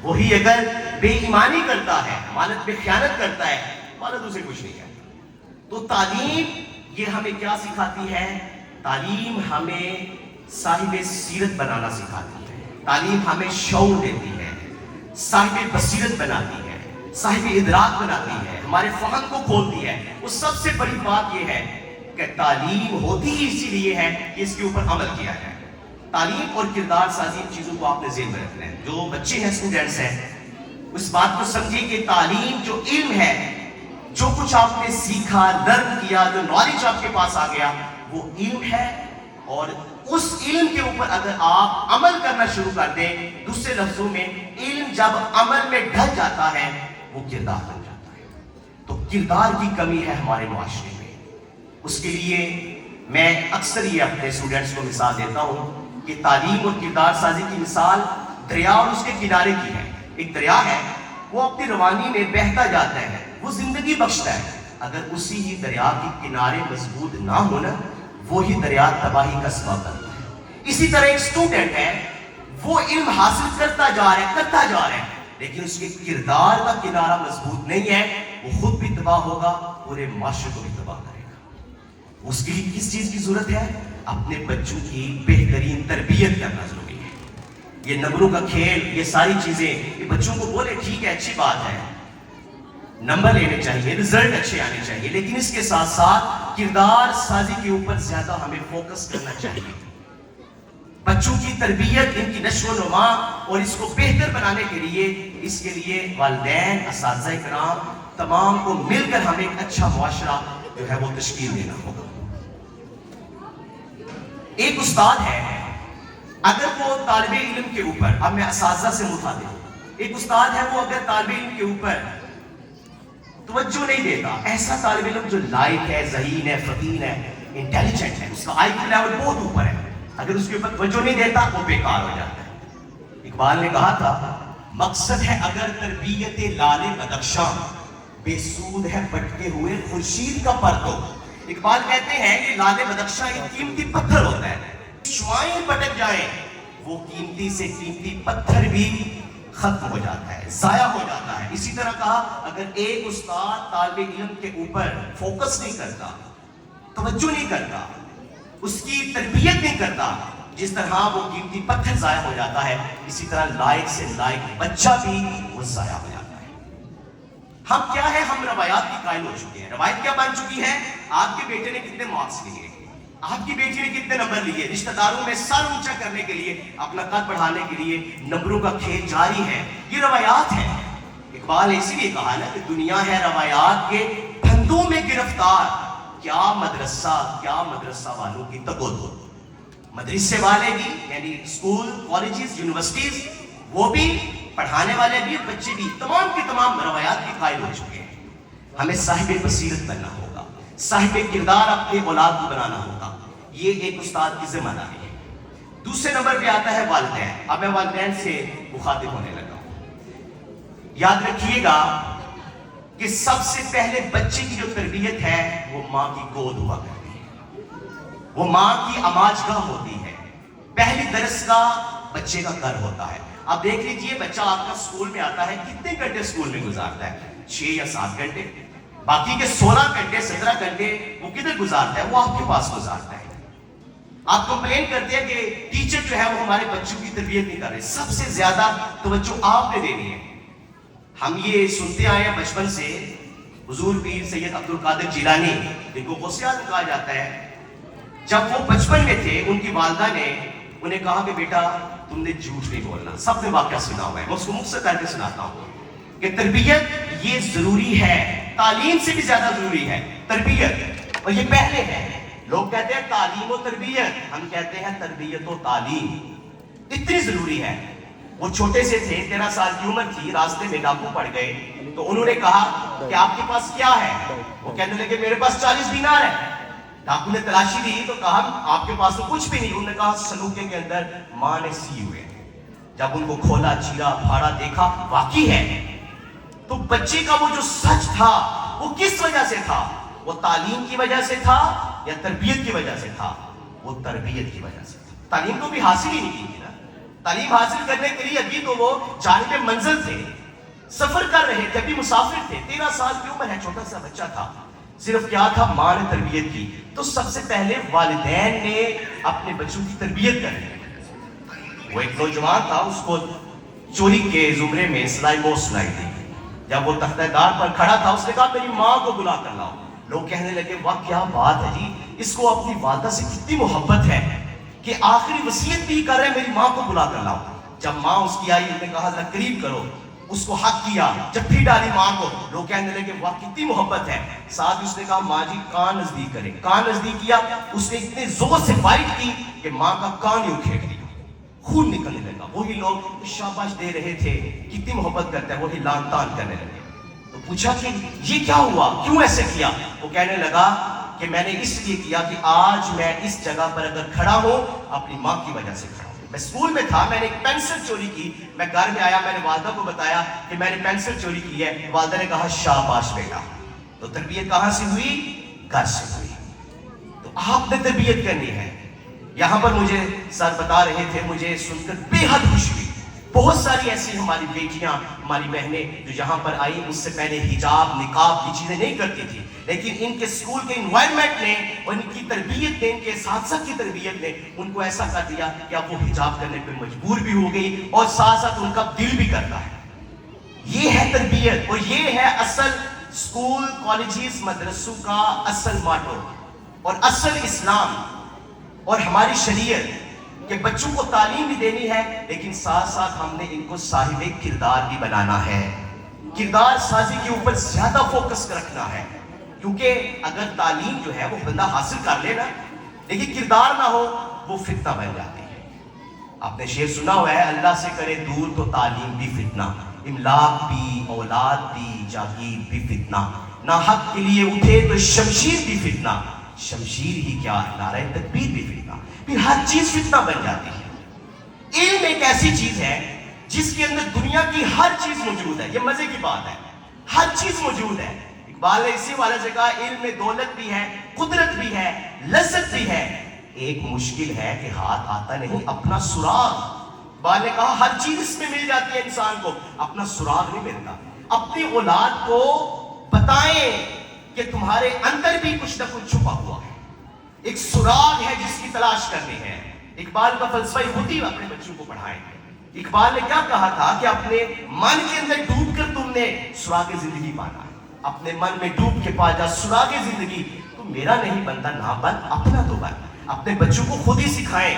وہی اگر بے ایمانی کرتا ہے، امانت میں خیانت کرتا ہے، امانت اسے کچھ نہیں ہے۔ تو تعلیم یہ ہمیں کیا سکھاتی ہے؟ تعلیم ہمیں صاحب سیرت بنانا سکھاتی ہے، تعلیم ہمیں شعور دیتی ہے، صاحب بصیرت بناتی ہے، صاحب ادراک بناتی ہے، ہمارے فہم کو کھولتی ہے۔ اس سب سے بڑی بات یہ ہے کہ تعلیم ہوتی ہی اسی لیے ہے کہ اس کے اوپر عمل کیا جائے۔ تعلیم اور کردار سازی چیزوں کو آپ نے ذہن میں رکھنا ہے۔ جو بچے ہیں، اسٹوڈنٹس ہیں، اس بات کو سمجھیں کہ تعلیم جو علم ہے، جو کچھ آپ نے سیکھا، لرن کیا، جو نالج آپ کے پاس آ گیا، وہ علم ہے، اور اس علم کے اوپر اگر آپ عمل کرنا شروع کر دیں، دوسرے لفظوں میں علم جب عمل میں ڈھل جاتا ہے وہ کردار بن جاتا ہے۔ تو کردار کی کمی ہے ہمارے معاشرے میں۔ اس کے لیے میں اکثر یہ اپنے اسٹوڈنٹس کو مثال دیتا ہوں کہ تعلیم اور کردار سازی کی مثال دریا اور اس کے کنارے کی ہے۔ ایک دریا ہے، وہ اپنی روانی میں بہتا جاتا ہے، وہ زندگی بخشتا ہے۔ اگر اسی ہی دریا کے کنارے مضبوط نہ ہونا، وہی دریا تباہی کا سبب بنتا ہے۔ اسی طرح ایک اسٹوڈنٹ ہے، وہ علم حاصل کرتا جا رہا ہے، لیکن اس کے کردار کا کنارہ مضبوط نہیں ہے، وہ خود بھی تباہ ہوگا، پورے معاشرے کو بھی تباہ کرے گا۔ اس کے لیے کس چیز کی ضرورت ہے؟ اپنے بچوں کی بہترین تربیت کرنا ضروری ہے۔ یہ نمبروں کا کھیل، یہ ساری چیزیں، یہ بچوں کو بولے ٹھیک ہے، اچھی بات ہے، نمبر لینے چاہیے، رزلٹ اچھے آنے چاہیے، لیکن اس کے ساتھ ساتھ کردار سازی کے اوپر زیادہ ہمیں فوکس کرنا چاہیے۔ بچوں کی تربیت، ان کی نشو و نما اور اس کو بہتر بنانے کے لیے والدین، اساتذہ کرام تمام کو مل کر ہمیں ایک اچھا معاشرہ جو ہے وہ تشکیل دینا ہوگا۔ ایک استاد ہے، اگر وہ طالب علم کے اوپر، اب میں اساتذہ سے مخاطب ہوں، ایک استاد ہے، وہ اگر طالب علم کے اوپر توجہ نہیں دیتا، ایسا طالب علم جو لائق ہے، ذہین ہے، فطین ہے، انٹیلیجنٹ ہے، اس کا آئی کیو لیول بہت اوپر ہے، اگر اس کے اوپر توجہ نہیں دیتا وہ بیکار ہو جاتا ہے۔ اقبال نے کہا تھا، مقصد ہے اگر تربیت لال بدخشاں، بے سود ہے بٹکے ہوئے خورشید کا پرتو۔ اقبال کہتے ہیں کہ لال بدخشاں ایک قیمتی پتھر ہوتا ہے، شعائیں پٹک جائیں وہ قیمتی سے قیمتی پتھر بھی ختم ہو جاتا ہے، ضائع ہو جاتا ہے۔ اسی طرح کہا، اگر ایک استاد طالب علم کے اوپر فوکس نہیں کرتا، توجہ نہیں کرتا، اس کی تربیت نہیں کرتا، جس طرح وہ قیمتی پتھر ضائع ہو جاتا ہے، اسی طرح لائق سے لائق بچہ بھی وہ ضائع ہو جاتا ہے۔ ہم کیا ہے؟ ہم روایات کی قائل ہو چکے ہیں۔ روایت کیا بن چکی ہے؟ آپ کے بیٹے نے کتنے مارکس لیے، آپ کی بیٹی نے کتنے نمبر لیے، رشتہ داروں میں سر اونچا کرنے کے لیے، اپنا قد بڑھانے کے لیے نمبروں کا کھیل جاری ہے۔ یہ روایات ہے۔ اقبال نے اسی لیے کہا نا کہ دنیا ہے روایات کے پھندوں میں گرفتار، کیا مدرسہ والوں کی تقدر، مدرسے والے بھی، یعنی اسکول، کالجز، یونیورسٹیز، وہ بھی، پڑھانے والے بھی، بچے بھی، تمام کے تمام روایات کی قائل ہو چکے ہیں۔ ہمیں صاحب بصیرت بننا ہوگا، صاحب کردار اپنے اولاد کو بنانا ہوگا، یہ ایک استاد کی ذمہ داری ہے۔ دوسرے نمبر پہ آتا ہے والدین۔ اب میں والدین سے مخاطب ہونے لگا ہوں۔ یاد رکھیے گا کہ سب سے پہلے بچے کی جو تربیت ہے وہ ماں کی گود ہوا کرتی ہے، وہ ماں کی آماجگاہ ہوتی ہے، پہلی درسگاہ بچے کا گھر ہوتا ہے۔ اب دیکھ لیجئے، بچہ آپ کا اسکول میں آتا ہے، کتنے گھنٹے اسکول میں گزارتا ہے؟ 6 یا 7 گھنٹے، باقی کے 16 گھنٹے 17 گھنٹے وہ کدھر گزارتا ہے؟ وہ آپ کے پاس گزارتا ہے۔ آپ کمپلین کرتے ہیں کہ ٹیچر جو ہے وہ ہمارے بچوں کی تربیت نہیں کر رہے۔ سب سے زیادہ توجہ آپ نے دینی ہے۔ ہم یہ سنتے آئے ہیں بچپن سے، حضور پیر سید عبد القادر جیلانی، جن کو غوث اعظم کہا جاتا ہے، جب وہ بچپن میں تھے، ان کی والدہ نے انہیں کہا کہ بیٹا تم نے جھوٹ نہیں بولنا۔ سب نے واقعہ سنا ہوا ہے، میں اس کو مختصر کر کے سناتا ہوں کہ تربیت یہ ضروری ہے، تعلیم سے بھی زیادہ ضروری ہے تربیت، اور یہ پہلے ہے۔ لوگ کہتے ہیں تعلیم و تربیت، ہم کہتے ہیں تربیت و تعلیم، اتنی ضروری ہے۔ وہ چھوٹے سے تھے، 13 سال کی عمر تھی، راستے میں ڈاکو پڑ گئے، تو انہوں نے کہا کہ آپ کے پاس کیا ہے؟ وہ کہنے لگے میرے پاس 40 دینار ہے۔ ڈاکو نے تلاشی دی تو کہا آپ کے پاس تو کچھ بھی نہیں۔ انہوں نے کہا سلوکے کے اندر ماں نے سی ہوئے۔ جب ان کو کھولا، چیرا، پھاڑا، دیکھا واقعی ہے، تو بچے کا وہ جو سچ تھا وہ کس وجہ سے تھا؟ وہ تعلیم کی وجہ سے تھا یا تربیت کی وجہ سے تھا؟ وہ تربیت کی وجہ سے تھا۔ تعلیم تو بھی حاصل ہی نہیں کی تھی نا، تعلیم حاصل کرنے کے لیے ابھی تو وہ جانب منزل تھے، سفر کر رہے تھے، ابھی مسافر تھے، 13 سال کی عمر ہے، چھوٹا سا بچہ تھا. صرف کیا تھا؟ ماں نے تربیت کی. تو سب سے پہلے والدین نے اپنے بچوں کی تربیت کرنی. وہ ایک نوجوان تھا، اس کو چوری کے زمرے میں سلائی موت سنائی دی. جب وہ تختہ دار پر کھڑا تھا، اس نے کہا میری ماں کو بلا کر لاؤ. لوگ کہنے لگے واہ کیا بات ہے جی، اس کو اپنی والدہ سے کتنی محبت ہے کہ آخری وصیت بھی کر رہے میری ماں کو بلا کر لاؤ. جب ماں اس کی آئی، اس نے کہا ذرا قریب کرو، اس کو حق کیا، جب ڈالی ماں کو. لوگ کہنے لگے واہ کتنی محبت ہے. ساتھ اس نے کہا ماں جی کان نزدیک کریں. کان نزدیک کیا، اس نے اتنے زور سے فائٹ کی کہ ماں کا کان ہی اکھیڑ دیا، خون نکلنے لگا. وہی لوگ شاباش دے رہے تھے، کتنی محبت کرتا ہے، وہی لان تان کرنے لگے. تو پوچھا کہ یہ کیا ہوا، کیوں ایسے کیا؟ وہ کہنے لگا کہ میں نے اس لیے کیا کہ آج میں اس جگہ پر اگر کھڑا ہوں اپنی ماں کی وجہ سے کھڑا ہوں. میں اسکول میں تھا، میں نے ایک پینسل چوری کی، میں گھر میں آیا، میں نے والدہ کو بتایا کہ میں نے پینسل چوری کی ہے. والدہ نے کہا شاباش بیٹا. تو تربیت کہاں سے ہوئی؟ گھر سے ہوئی. تو آپ نے تربیت کرنی ہے. یہاں پر مجھے سر بتا رہے تھے، مجھے سن کر بے حد خوشی ہوئی. بہت ساری ایسی ہماری بیٹیاں، ہماری بہنیں جو یہاں پر آئی، اس سے پہلے حجاب نقاب کی چیزیں نہیں کرتی تھی، لیکن ان کے اسکول کے انوائرمنٹ نے اور ان کی تربیت نے، ان کے اساتذہ کی تربیت نے ان کو ایسا کر دیا کہ اب وہ حجاب کرنے پہ مجبور بھی ہو گئی اور ساتھ ساتھ ان کا دل بھی کرتا ہے. یہ ہے تربیت، اور یہ ہے اصل اسکول کالجز مدرسوں کا اصل ماٹو اور اصل اسلام اور ہماری شریعت، کہ بچوں کو تعلیم بھی دینی ہے لیکن ساتھ ساتھ ہم نے ان کو صاحب کردار بھی بنانا ہے. کردار سازی کے اوپر زیادہ فوکس رکھنا ہے، کیونکہ اگر تعلیم جو ہے وہ بندہ حاصل کر لے نا لیکن کردار نہ ہو، وہ فتنہ بن جاتی ہے. آپ نے شعر سنا ہوا ہے، اللہ سے کرے دور تو تعلیم بھی فتنہ، املاک بھی، اولاد بھی، جاگیر بھی فتنہ، نہ حق کے لیے اٹھے تو شمشیر بھی فتنہ، شمشیر ہی کیا نعرہ تکبیر بھی فتنہ. پھر ہر چیز فتنہ بن جاتی ہے. علم ایک ایسی چیز ہے جس کے اندر دنیا کی ہر چیز موجود ہے. یہ مزے کی بات ہے، ہر چیز موجود ہے. اقبال نے اسی والے سے کہا علم میں دولت بھی ہے، قدرت بھی ہے، لذت بھی ہے، ایک مشکل ہے کہ ہاتھ آتا نہیں اپنا سراغ. اقبال نے کہا ہر چیز اس میں مل جاتی ہے انسان کو، اپنا سراغ نہیں ملتا. اپنی اولاد کو بتائیں کہ تمہارے اندر بھی کچھ نہ کچھ چھپا ہوا ہے، ایک سراغ ہے جس کی تلاش کرنی ہے. اقبال کا فلسفہ خود ہی اپنے بچوں کو پڑھائیں. اقبال نے کیا کہا تھا کہ اپنے من کے اندر ڈوب کر تم نے سراغ زندگی پانا ہے. اپنے من میں ڈوب کے پا جا سراغ زندگی. تم میرا نہیں بنتا، نہ بن، اپنا تو بن. اپنے بچوں کو خود ہی سکھائیں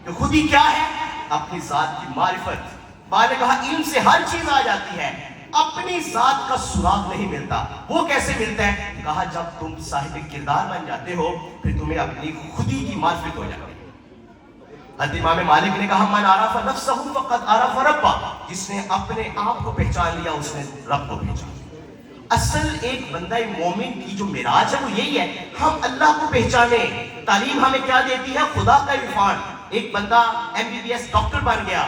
کہ خود ہی کیا ہے، اپنی ذات کی معرفت. اقبال نے کہا علم سے ہر چیز آ جاتی ہے، اپنی ذات کا سراغ نہیں ملتا. وہ کیسے ملتا ہے؟ کہا جب تم صاحب کردار بن جاتے ہو پھر تمہیں اپنی خودی کی معرفت ہو جاتی ہے. حضرت امام مالک نے کہا من عرف نفسہ فقد عرف ربہ، جس نے اپنے آپ کو پہچان لیا اس نے رب کو پہچان. اصل ایک بندہ مومن کی جو معراج ہے وہ یہی ہے، ہم اللہ کو پہچانے. تعلیم ہمیں کیا دیتی ہے؟ خدا کا عرفان. ایک بندہ MBBS ڈاکٹر بن گیا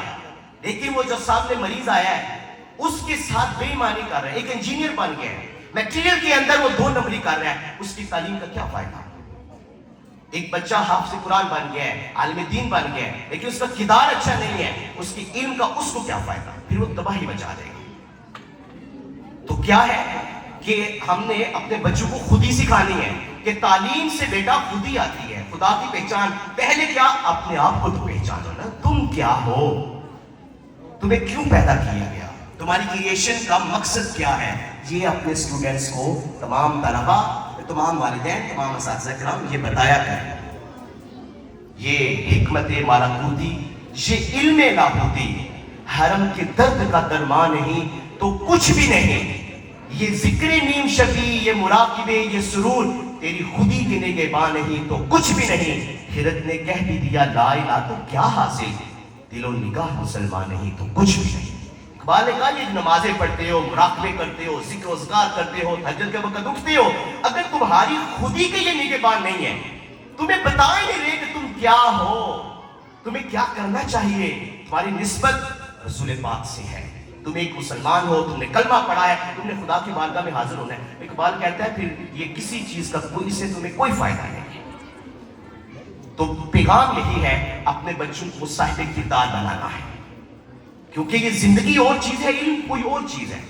لیکن وہ جو سامنے مریض آیا ہے اس کے ساتھ بے ایمانی کر رہا ہے. ایک انجینئر بن گیا ہے، میٹیریل کے اندر وہ 2 نمبری کر رہا ہے، اس کی تعلیم کا کیا فائدہ؟ ایک بچہ حافظ قرآن بن گیا ہے، عالم دین بن گیا ہے، لیکن اس کا کردار اچھا نہیں ہے، اس کی علم کا اس کو کیا فائدہ؟ پھر وہ تباہی مچا دے گا. تو کیا ہے کہ ہم نے اپنے بچوں کو خود ہی سکھانی ہے کہ تعلیم سے بیٹا خود ہی آتی ہے. خدا کی پہچان پہلے کیا؟ اپنے آپ کو تو پہچانو نا، تم کیا ہو، تمہیں کیوں پیدا کیا گیا، تمہاری کریشن کا مقصد کیا ہے. یہ اپنے اسٹوڈنٹس کو، تمام طلبہ، تمام والدین، تمام اساتذہ کرام یہ بتایا کریں. یہ حکمت مالاکوتی، یہ علم لاہوتی، حرم کے درد کا درمان نہیں تو کچھ بھی نہیں. یہ ذکر نیم شفی، یہ مراقبے، یہ سرور، تیری خودی کے نگہباں نہیں تو کچھ بھی نہیں. ہرت نے کہہ بھی دیا لا الہ تو کیا حاصل، دل و نگاہ مسلمان نہیں تو کچھ بھی نہیں. اقبال نے کہا یہ نمازیں پڑھتے ہو، مراقبے کرتے ہو، ذکر و اذکار کرتے ہو، تہجد کے وقت اٹھتے ہو، اگر تمہاری خودی کے یہ نگہبان نہیں ہے، تمہیں بتا ہی نہیں رہے کہ تم کیا ہو، تمہیں کیا کرنا چاہیے، تمہاری نسبت رسول پاک سے ہے، تم ایک مسلمان ہو، تم نے کلمہ پڑھا ہے، تم نے خدا کی بارگاہ میں حاضر ہونا ہے. اقبال کہتا ہے پھر یہ کسی چیز کا کوئی سے تمہیں کوئی فائدہ نہیں ہے. تو پیغام یہی ہے، اپنے بچوں کو صاحب کردار بنانا ہے، کیونکہ یہ زندگی اور چیز ہے، علم کوئی اور چیز ہے،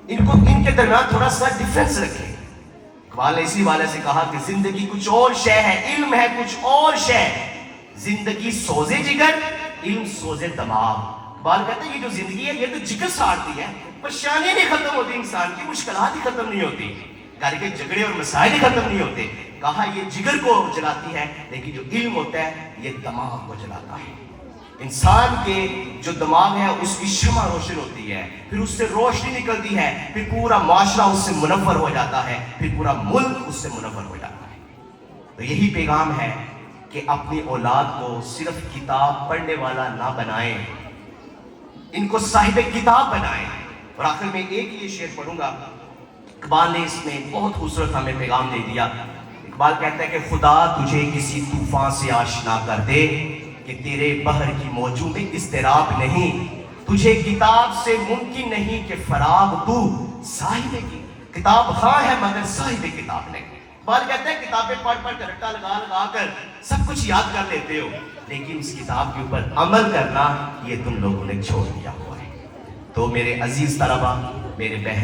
ان کے درمیان تھوڑا سا ڈفرنس رکھیں۔ اقبال نے اسی والے سے کہا کہ زندگی کچھ اور شے ہے، علم ہے کچھ اور شے، زندگی سوزے جگر، علم سوزے دماغ۔ اقبال کہتے ہیں یہ جو زندگی ہے یہ تو جگر ساڑتی ہے، پریشانیاں نہیں ختم ہوتی، انسان کی مشکلات ہی ختم نہیں ہوتی، گھر کے جھگڑے اور مسائل ہی ختم نہیں ہوتے۔ کہا یہ جگر کو جلاتی ہے، لیکن جو علم ہوتا ہے یہ دماغ کو جلاتا ہے۔ انسان کے جو دماغ ہے اس کی شمع روشن ہوتی ہے، پھر اس سے روشنی نکلتی ہے، پھر پورا معاشرہ اس سے منور ہو جاتا ہے، پھر پورا ملک اس سے منور ہو جاتا ہے۔ تو یہی پیغام ہے کہ اپنی اولاد کو صرف کتاب پڑھنے والا نہ بنائیں، ان کو صاحب کتاب بنائیں۔ اور آخر میں ایک یہ شعر پڑھوں گا، اقبال نے اس میں بہت خوبصورت ہمیں پیغام دے دیا۔ اقبال کہتا ہے کہ خدا تجھے کسی طوفان سے آشنا کر دے کہ تیرے بحر کی موجوں میں اضطراب نہیں، تجھے کتاب سے ممکن نہیں کہ فراغ تو صاحب کی کتاب خواہ ہے مگر صاحب کتاب نہیں۔ اقبال کہتا ہے کتابیں پڑھ پڑھ کر رٹا لگا لگا کر سب کچھ یاد کر لیتے ہو، لیکن اس کتاب کے اوپر عمل کرنا یہ تم لوگوں نے چھوڑ دیا ہوا ہے۔ تو میرے عزیز طلبہ، میرے بہن